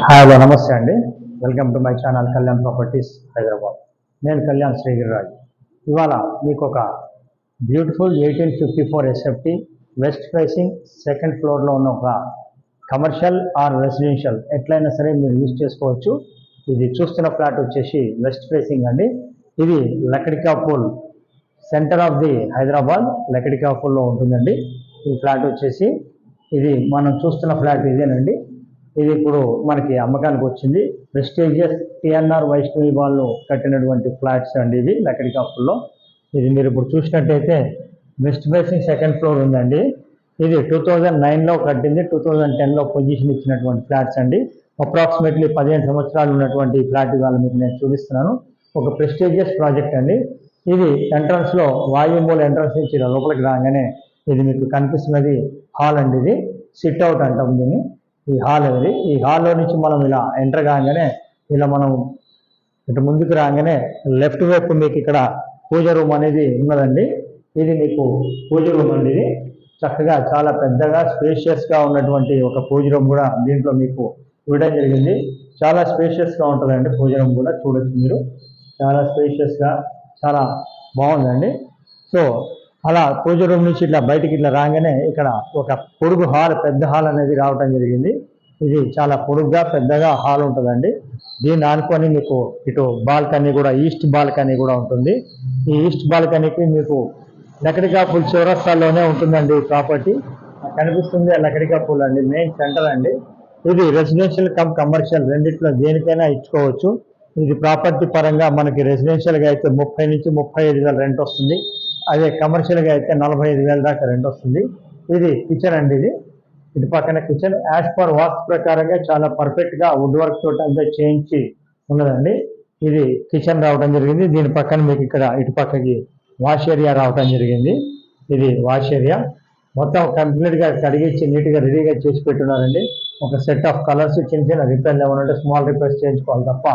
Hi hello నమస్తే అండి. Welcome to my channel Kalyan properties Hyderabad. నేను కళ్యాణ్ శ్రీగిరిరాజ్. ఇవాళ మీకు ఒక beautiful 1854 SFT west facing second ఫ్లోర్లో ఉన్న ఒక కమర్షియల్ ఆర్ రెసిడెన్షియల్ ఎట్లయినా సరే మీరు యూజ్ చేసుకోవచ్చు. ఇది చూస్తున్న ఫ్లాట్ వచ్చేసి వెస్ట్ ఫేసింగ్ అండి. ఇది Lakdikapul centre of the Hyderabad లకడికాపూల్లో ఉంటుందండి. ఈ ఫ్లాట్ వచ్చేసి ఇది మనం చూస్తున్న ఫ్లాట్ ఇదేనండి. ఇది ఇప్పుడు మనకి అమ్మకానికి వచ్చింది. ప్రెస్టీజియస్ టిఎన్ఆర్ వైష్ణవి వాళ్ళు కట్టినటువంటి ఫ్లాట్స్ అండి ఇవి లకడికాపూల్లో. ఇది మీరు ఇప్పుడు చూసినట్టయితే వెస్ట్ ఫేసింగ్ సెకండ్ ఫ్లోర్ ఉందండి. ఇది 2009లో కట్టింది, 2010లో పొజిషన్ ఇచ్చినటువంటి ఫ్లాట్స్ అండి. అప్రాక్సిమేట్లీ 15 సంవత్సరాలు ఉన్నటువంటి ఫ్లాట్ ఇవాళ మీకు నేను చూపిస్తున్నాను. ఒక ప్రెస్టీజియస్ ప్రాజెక్ట్ అండి. ఇది ఎంట్రన్స్లో వాయుమూల ఎంట్రన్స్ నుంచి లోపలికి రాగానే ఇది మీకు కనిపిస్తున్నది హాల్ అండి. ఇది సిట్ అవుట్ అంటాం దీన్ని. ఈ హాల్ అనేది, ఈ హాల్లో నుంచి మనం ఇలా ఎంటర్ కాగానే ఇలా మనం ఇటు ముందుకు రాగానే లెఫ్ట్ వైపు మీకు ఇక్కడ పూజ రూమ్ అనేది ఉన్నదండి. ఇది మీకు పూజ రూమ్ అండి. ఇది చక్కగా చాలా పెద్దగా స్పేషియస్గా ఉన్నటువంటి ఒక పూజ రూమ్ కూడా దీంట్లో మీకు ఇవ్వడం జరిగింది. చాలా స్పేషియస్గా ఉంటుందండి పూజ రూమ్ కూడా, చూడొచ్చు మీరు. చాలా స్పేషియస్గా చాలా బాగుందండి. సో అలా పూజ రూమ్ నుంచి ఇట్లా బయటికి ఇట్లా రాగానే ఇక్కడ ఒక పొడుగు హాల్, పెద్ద హాల్ అనేది రావటం జరిగింది. ఇది చాలా పొడుగ్గా పెద్దగా హాల్ ఉంటుందండి. దీన్ని ఆనుకొని మీకు ఇటు బాల్కనీ కూడా, ఈస్ట్ బాల్కనీ కూడా ఉంటుంది. ఈ ఈస్ట్ బాల్కనీకి మీకు లకడికాపూల్ చౌరస్తాలోనే ఉంటుందండి ఈ ప్రాపర్టీ. కనిపిస్తుంది లకడికాపూల్ అండి, మెయిన్ సెంటర్ అండి. ఇది రెసిడెన్షియల్ కమ్ కమర్షియల్ రెండిట్లో దేనికైనా ఇచ్చుకోవచ్చు. ఇది ప్రాపర్టీ పరంగా మనకి రెసిడెన్షియల్గా అయితే 30 నుంచి 35,000 రెంట్ వస్తుంది. అదే కమర్షియల్గా అయితే 45,000 దాకా రెంట్ వస్తుంది. ఇది కిచెన్ అండి. ఇది ఇటు పక్కన కిచెన్ యాజ్ పర్ వాస్తు ప్రకారంగా చాలా పర్ఫెక్ట్గా వుడ్ వర్క్ తోటి అంతా చేయించి ఉన్నదండి. ఇది కిచెన్ రావడం జరిగింది. దీని పక్కన మీకు ఇక్కడ ఇటు పక్కకి వాష్ ఏరియా రావడం జరిగింది. ఇది వాష్ ఏరియా మొత్తం కంప్లీట్గా కడిగించి నీట్గా రెడీగా చేసి పెట్టున్నారండి. ఒక సెట్ ఆఫ్ కలర్స్, చిన్న చిన్న రిపేర్లు ఏమన్నా స్మాల్ రిపేర్స్ చేయించుకోవాలి తప్ప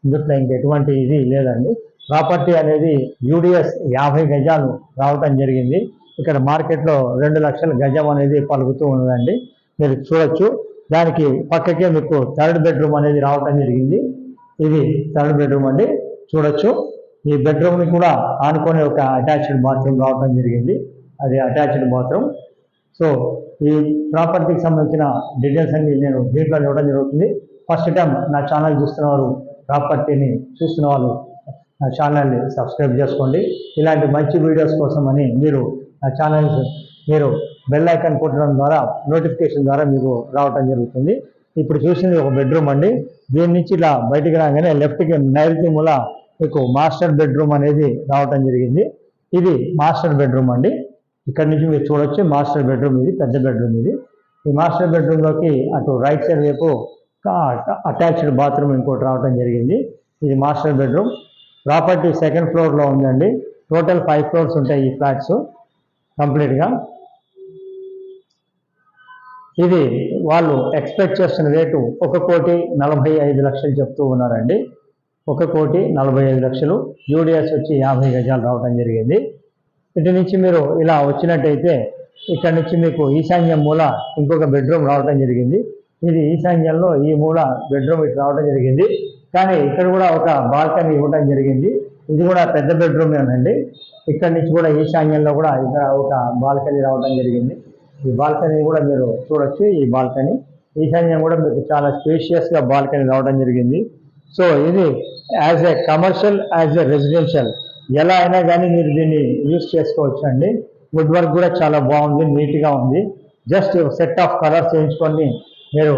ఇందులో ఇంకెటువంటి ఇది లేదండి. ప్రాపర్టీ అనేది యూడిఎస్ 50 గజాలు రావటం జరిగింది. ఇక్కడ మార్కెట్లో 2 లక్షల గజం అనేది పలుకుతూ ఉన్నదండి, మీరు చూడొచ్చు. దానికి పక్కకే మీకు థర్డ్ బెడ్రూమ్ అనేది రావటం జరిగింది. ఇది థర్డ్ బెడ్రూమ్ అండి, చూడొచ్చు. ఈ బెడ్రూమ్ని కూడా ఆనుకొని ఒక అటాచ్డ్ బాత్రూమ్ రావటం జరిగింది. అది అటాచ్డ్ బాత్రూమ్. సో ఈ ప్రాపర్టీకి సంబంధించిన డీటెయిల్స్ అన్ని నేను దీంట్లో ఇవ్వడం జరుగుతుంది. ఫస్ట్ టైం నా ఛానల్ చూస్తున్న వారు, ప్రాపర్టీని చూస్తున్న వాళ్ళు నా ఛానల్ని సబ్స్క్రైబ్ చేసుకోండి. ఇలాంటి మంచి వీడియోస్ కోసం అని మీరు నా ఛానల్ మీరు బెల్ ఐకాన్ కొట్టడం ద్వారా నోటిఫికేషన్ ద్వారా మీకు రావటం జరుగుతుంది. ఇప్పుడు చూసింది ఒక బెడ్రూమ్ అండి. దీని నుంచి ఇలా బయటికి రాగానే లెఫ్ట్కి నైరుతి మూల మీకు మాస్టర్ బెడ్రూమ్ అనేది రావటం జరిగింది. ఇది మాస్టర్ బెడ్రూమ్ అండి. ఇక్కడ నుంచి మీరు చూడొచ్చు మాస్టర్ బెడ్రూమ్. ఇది పెద్ద బెడ్రూమ్. ఇది ఈ మాస్టర్ బెడ్రూమ్లోకి అటు రైట్ సైడ్ వైపు అటాచ్డ్ బాత్రూమ్ ఇంకోటి రావటం జరిగింది. ఇది మాస్టర్ బెడ్రూమ్. ప్రాపర్టీ సెకండ్ ఫ్లోర్లో ఉందండి. టోటల్ 5 ఫ్లోర్స్ ఉంటాయి ఈ ఫ్లాట్స్ కంప్లీట్గా. ఇది వాళ్ళు ఎక్స్పెక్ట్ చేస్తున్న రేటు 1,45,00,000 చెప్తూ ఉన్నారండి. 1,45,00,000. యూడిఎస్ వచ్చి 50 గజాలు రావడం జరిగింది. ఇటు నుంచి మీరు ఇలా వచ్చినట్టయితే ఇక్కడ నుంచి మీకు ఈశాన్యం మూల ఇంకొక బెడ్రూమ్ రావడం జరిగింది. ఇది ఈశాన్యంలో ఈ మూల బెడ్రూమ్ ఇటు రావడం జరిగింది. కానీ ఇక్కడ కూడా ఒక బాల్కనీ ఇవ్వడం జరిగింది. ఇది కూడా పెద్ద బెడ్రూమ్ ఏనండి. ఇక్కడ నుంచి కూడా ఈశాన్యంలో కూడా ఇక్కడ ఒక బాల్కనీ రావడం జరిగింది. ఈ బాల్కనీ కూడా మీరు చూడొచ్చు. ఈ బాల్కనీ ఈశాన్యం కూడా మీకు చాలా స్పేషియస్గా బాల్కనీ రావడం జరిగింది. సో ఇది as a commercial, as a residential ఎలా అయినా కానీ మీరు దీన్ని యూజ్ చేసుకోవచ్చు అండి. వుడ్ వర్క్ కూడా చాలా బాగుంది, నీట్గా ఉంది. జస్ట్ సెట్ ఆఫ్ కలర్స్ చేయించుకొని మీరు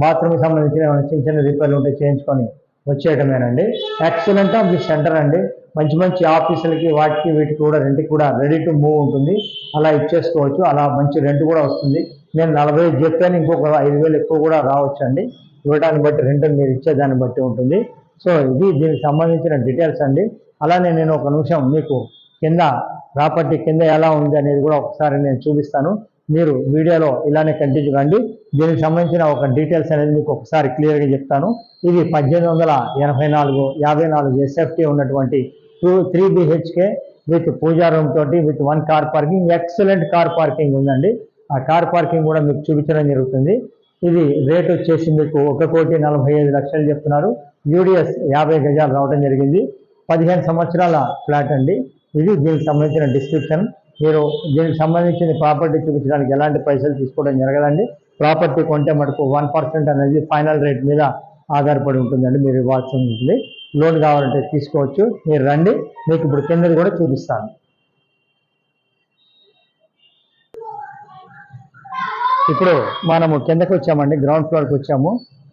బాత్రూమ్కి సంబంధించిన చిన్న చిన్న రిపేర్లు ఉంటే చేయించుకొని వచ్చేయటమేనండి. ఎక్సలెంట్ ఆఫ్ ది సెంటర్ అండి. మంచి మంచి ఆఫీసులకి వాటికి వీటికి కూడా రెంట్కి కూడా రెడీ టు మూవ్ ఉంటుంది. అలా ఇచ్చేసుకోవచ్చు. అలా మంచి రెంట్ కూడా వస్తుంది. నేను 40 చెప్పాను, ఇంకొక 5,000 ఎక్కువ కూడా రావచ్చు అండి. ఇవ్వడానికి బట్టి రెంట్ మీరు ఇచ్చేదాన్ని బట్టి ఉంటుంది. సో ఇది దీనికి సంబంధించిన డీటెయిల్స్ అండి. అలానే నేను ఒక నిమిషం మీకు కింద ప్రాపర్టీ కింద ఎలా ఉంది అనేది కూడా ఒకసారి నేను చూపిస్తాను. మీరు వీడియోలో ఇలానే కంటిన్యూ కండి. దీనికి సంబంధించిన ఒక డీటెయిల్స్ అనేది మీకు ఒకసారి క్లియర్గా చెప్తాను. ఇది 1854 ఎస్ఎఫ్టీ ఉన్నటువంటి 3 BHK విత్ పూజా రూమ్ తోటి with 1 car parking. Excellent car parking ఉందండి. ఆ కార్ పార్కింగ్ కూడా మీకు చూపించడం జరుగుతుంది. ఇది రేట్ వచ్చేసి మీకు 1,45,00,000 చెప్తున్నారు. యూడిఎస్ 50 గజాలు రావడం జరిగింది. 15 సంవత్సరాల ఫ్లాట్ అండి. ఇది దీనికి సంబంధించిన డిస్క్రిప్షన్. మీరు దీనికి సంబంధించిన ప్రాపర్టీ చూపించడానికి ఎలాంటి పైసలు తీసుకోవడం జరగదండి. ప్రాపర్టీ కొంటే మటుకు 1% అనేది ఫైనల్ రేట్ మీద ఆధారపడి ఉంటుందండి. మీరు ఇవ్వాల్సి ఉంటుంది. లోన్ కావాలంటే తీసుకోవచ్చు. మీరు రండి, మీకు ఇప్పుడు కిందది కూడా చూపిస్తాను. ఇప్పుడు మనము కిందకి వచ్చామండి, గ్రౌండ్ ఫ్లోర్కి వచ్చాము.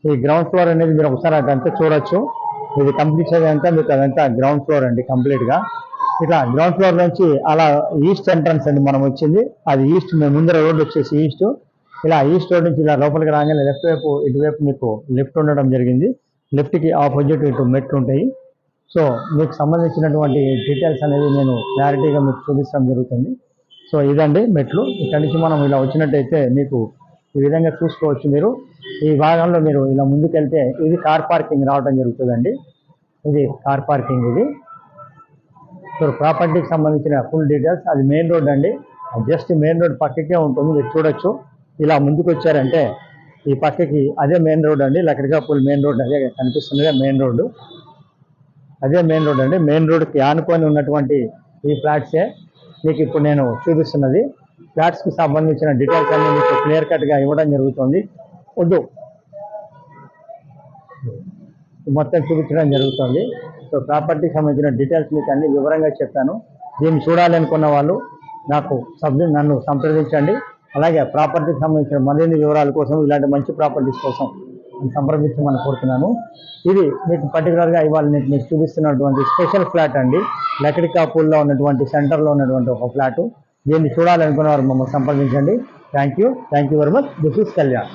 ఈ గ్రౌండ్ ఫ్లోర్ అనేది మీరు ఒకసారి అదంతా చూడొచ్చు. ఇది కంప్లీట్ అదంతా మీకు అదంతా గ్రౌండ్ ఫ్లోర్ అండి కంప్లీట్గా. ఇట్లా గ్రౌండ్ ఫ్లోర్ నుంచి అలా ఈస్ట్ ఎంట్రన్స్ అండి మనం వచ్చింది. అది ఈస్ట్, మేము ముందర రోడ్ వచ్చేసి ఈస్ట్. ఇలా ఈస్ట్ రోడ్ నుంచి ఇలా లోపలికి రాగానే లెఫ్ట్ వైపు ఇటువైపు మీకు లిఫ్ట్ ఉండడం జరిగింది. లిఫ్ట్కి ఆపోజిట్ ఇటు మెట్లు ఉంటాయి. సో మీకు సంబంధించినటువంటి డీటెయిల్స్ అనేది నేను క్లారిటీగా మీకు చూపించడం జరుగుతుంది. సో ఇదండి మెట్లు. ఇక్కడి నుంచి మనం ఇలా వచ్చినట్టయితే మీకు ఈ విధంగా చూసుకోవచ్చు. మీరు ఈ భాగంలో మీరు ఇలా ముందుకెళ్తే ఇది కార్ పార్కింగ్ రావడం జరుగుతుందండి. ఇది కార్ పార్కింగ్. ఇది సో ప్రాపర్టీకి సంబంధించిన ఫుల్ డీటెయిల్స్. అది మెయిన్ రోడ్ అండి. జస్ట్ మెయిన్ రోడ్ పక్కకే ఉంటుంది, మీరు చూడొచ్చు. ఇలా ముందుకు వచ్చారంటే ఈ పక్కకి అదే మెయిన్ రోడ్ అండి. లక్కడికాపూల్ మెయిన్ రోడ్ అదే కనిపిస్తున్నదే మెయిన్ రోడ్డు. అదే మెయిన్ రోడ్ అండి. మెయిన్ రోడ్కి ఆనుకొని ఉన్నటువంటి ఈ ఫ్లాట్సే మీకు ఇప్పుడు నేను చూపిస్తున్నది. ఫ్లాట్స్కి సంబంధించిన డీటెయిల్స్ అన్ని మీకు క్లియర్ కట్గా ఇవ్వడం జరుగుతుంది. వద్దు మొత్తం చూపించడం జరుగుతుంది. సో ప్రాపర్టీకి సంబంధించిన డీటెయిల్స్ మీకు అన్ని వివరంగా చెప్పాను. దీన్ని చూడాలనుకున్న వాళ్ళు నన్ను సంప్రదించండి. అలాగే ప్రాపర్టీకి సంబంధించిన మరిన్ని వివరాల కోసం, ఇలాంటి మంచి ప్రాపర్టీస్ కోసం సంప్రదించమని కోరుతున్నాను. ఇది మీకు పర్టికులర్గా ఇవాళ మీకు చూపిస్తున్నటువంటి స్పెషల్ ఫ్లాట్ అండి. లక్కడికాపూల్లో ఉన్నటువంటి సెంటర్లో ఉన్నటువంటి ఒక ఫ్లాటు. దీన్ని చూడాలనుకున్న వారు మమ్మల్ని సంప్రదించండి. Thank you very much. This is Kalyan.